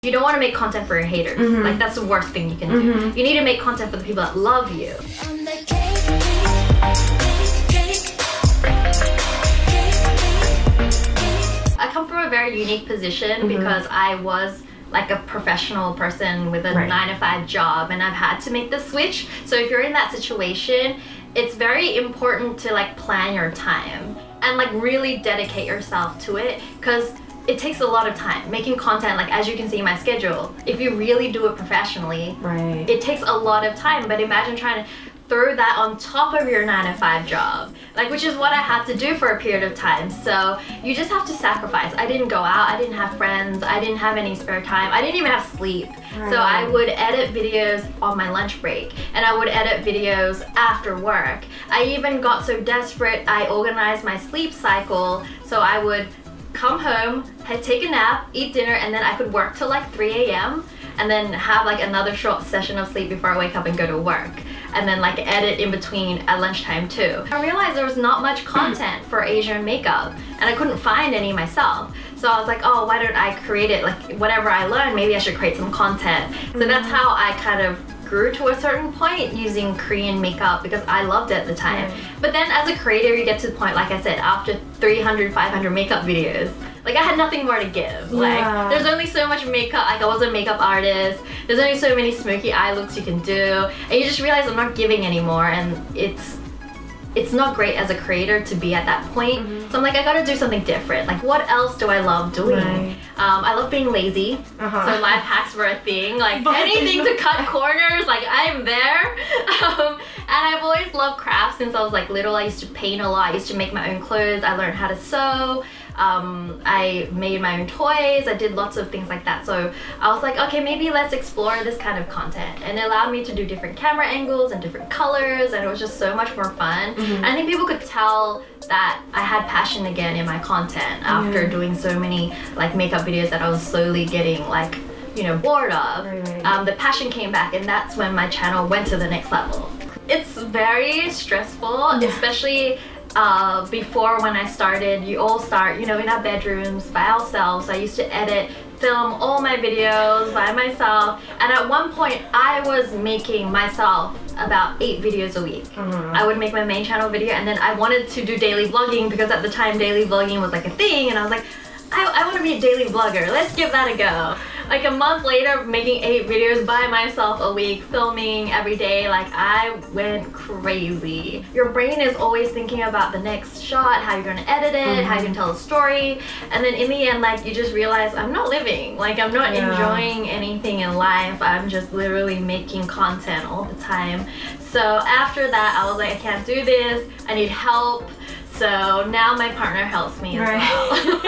You don't want to make content for your haters. Like, that's the worst thing you can do. You need to make content for the people that love you. I come from a very unique position because I was like a professional person with a 9-to-5 job, and I've had to make the switch. So if you're in that situation, it's very important to like plan your time and like really dedicate yourself to it, because it takes a lot of time making content. Like, as you can see in my schedule, if you really do it professionally, it takes a lot of time. But imagine trying to throw that on top of your 9-to-5 job, like, which is what I had to do for a period of time. So you just have to sacrifice. I didn't go out, I didn't have friends, I didn't have any spare time, I didn't even have sleep. So I would edit videos on my lunch break, and I would edit videos after work. I even got so desperate, I organized my sleep cycle, so I would come home, take a nap, eat dinner, and then I could work till like 3 a.m. and then have like another short session of sleep before I wake up and go to work, and then like edit in between at lunchtime too. I realized there was not much content for Asian makeup, and I couldn't find any myself. So I was like, oh, why don't I create it? Like, whatever I learned, maybe I should create some content. So that's how I kind of grew to a certain point using Korean makeup, because I loved it at the time. But then as a creator, you get to the point, like I said, after 300, 500 makeup videos, like, I had nothing more to give. Like, there's only so much makeup. Like, I was a makeup artist. There's only so many smoky eye looks you can do, and you just realize I'm not giving anymore, and it's not great as a creator to be at that point. So I'm like, I gotta do something different. Like, what else do I love doing? I love being lazy. So life hacks were a thing. Like, anything to cut corners, like, I'm there. And I've always loved crafts since I was like little. I used to paint a lot. I used to make my own clothes. I learned how to sew. I made my own toys. I did lots of things like that. So I was like, okay, maybe let's explore this kind of content. And it allowed me to do different camera angles and different colors, and it was just so much more fun. And I think people could tell that I had passion again in my content after doing so many like makeup videos that I was slowly getting like, you know, bored of. The passion came back, and that's when my channel went to the next level. It's very stressful, especially before when I started. You all start, you know, in our bedrooms by ourselves. I used to edit, film all my videos by myself, and at one point I was making myself about 8 videos a week. I would make my main channel video, and then I wanted to do daily vlogging because at the time daily vlogging was like a thing, and I was like, I want to be a daily vlogger, let's give that a go. Like, a month later, making 8 videos by myself a week, filming every day, like, I went crazy. Your brain is always thinking about the next shot, how you're gonna edit it, how you're gonna tell a story, and then in the end, like, you just realize I'm not living. Like, I'm not enjoying anything in life. I'm just literally making content all the time. So after that, I was like, I can't do this, I need help. So now my partner helps me as well.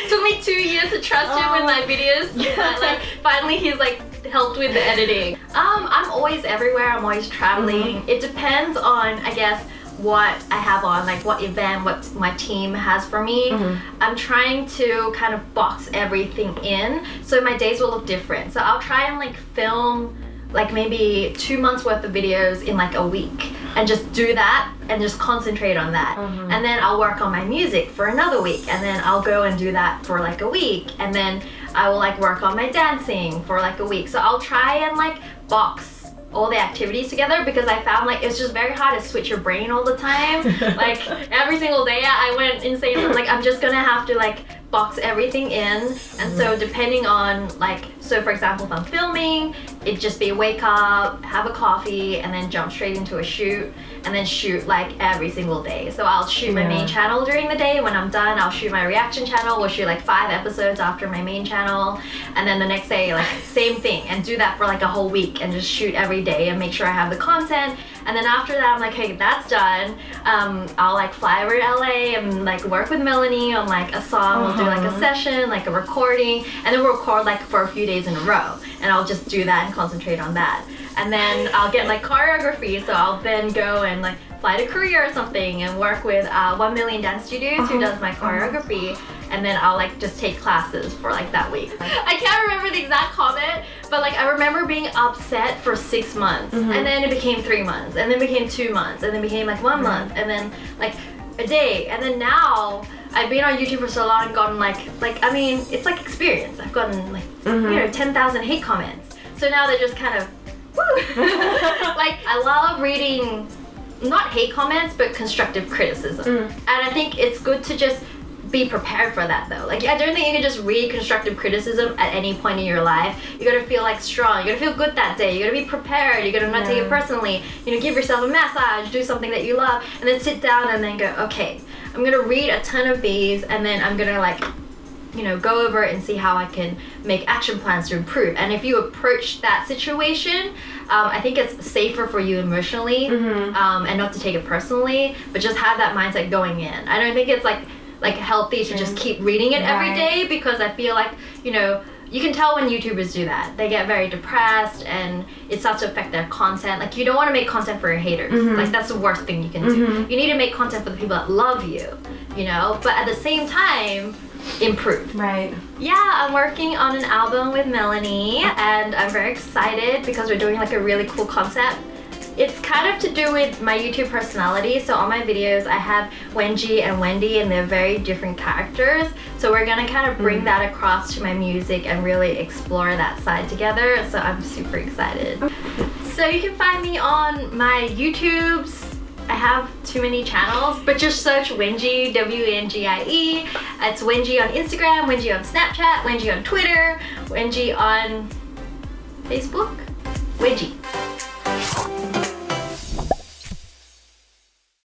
Took me 2 years to trust him with my videos, but like finally he's like helped with the editing. I'm always everywhere, I'm always traveling. It depends on, I guess, what I have on, like what event, what my team has for me. I'm trying to kind of box everything in so my days will look different. So I'll try and like film like maybe 2 months worth of videos in like a week, and just do that and just concentrate on that. And then I'll work on my music for another week, and then I'll go and do that for like a week, and then I will like work on my dancing for like a week. So I'll try and like box all the activities together, because I found like it's just very hard to switch your brain all the time. Like every single day I went insane. So I'm like, I'm just gonna have to like box everything in. And so depending on like, so for example, if I'm filming, it'd just be wake up, have a coffee, and then jump straight into a shoot, and then shoot like every single day. So I'll shoot my main channel during the day. When I'm done, I'll shoot my reaction channel. We'll shoot like 5 episodes after my main channel, and then the next day like same thing, and do that for like a whole week, and just shoot every day and make sure I have the content. And then after that, I'm like, hey, that's done. I'll like fly over to LA and like work with Melanie on like a song. We'll do like a session, like a recording, and then we'll record like for a few days in a row, and I'll just do that and concentrate on that. And then I'll get like choreography, so I'll then go and like fly to Korea or something and work with 1 Million Dance Studios who does my choreography, and then I'll like just take classes for like that week. I can't remember the exact comment, but like I remember being upset for 6 months, and then it became 3 months, and then it became 2 months, and then it became like 1 month, and then like a day, and then now I've been on YouTube for so long and gotten like I mean, it's like experience. I've gotten like, you know, 10,000 hate comments. So now they're just kind of, woo! Like, I love reading, not hate comments, but constructive criticism. And I think it's good to just be prepared for that though. Like, I don't think you can just read constructive criticism at any point in your life. You gotta feel like strong, you gotta feel good that day, you gotta be prepared, you gotta not take it personally, you know, give yourself a massage, do something that you love, and then sit down and then go, okay, I'm gonna read a ton of these, and then I'm gonna like, you know, go over it and see how I can make action plans to improve. And if you approach that situation, I think it's safer for you emotionally, and not to take it personally, but just have that mindset going in. I don't think it's like healthy to just keep reading it every day, because I feel like, you know, you can tell when YouTubers do that. They get very depressed and it starts to affect their content. Like, you don't want to make content for your haters. Like, that's the worst thing you can do. You need to make content for the people that love you, you know, but at the same time, improve. Right. Yeah, I'm working on an album with Melanie, and I'm very excited because we're doing like a really cool concept. It's kind of to do with my YouTube personality. So on my videos I have Wengie and Wendy, and they're very different characters. So we're gonna kind of bring that across to my music and really explore that side together. So I'm super excited. So you can find me on my YouTubes. I have too many channels, but just search Wengie, W-E-N-G-I-E. It's Wengie on Instagram, Wengie on Snapchat, Wengie on Twitter, Wengie on Facebook. Wengie.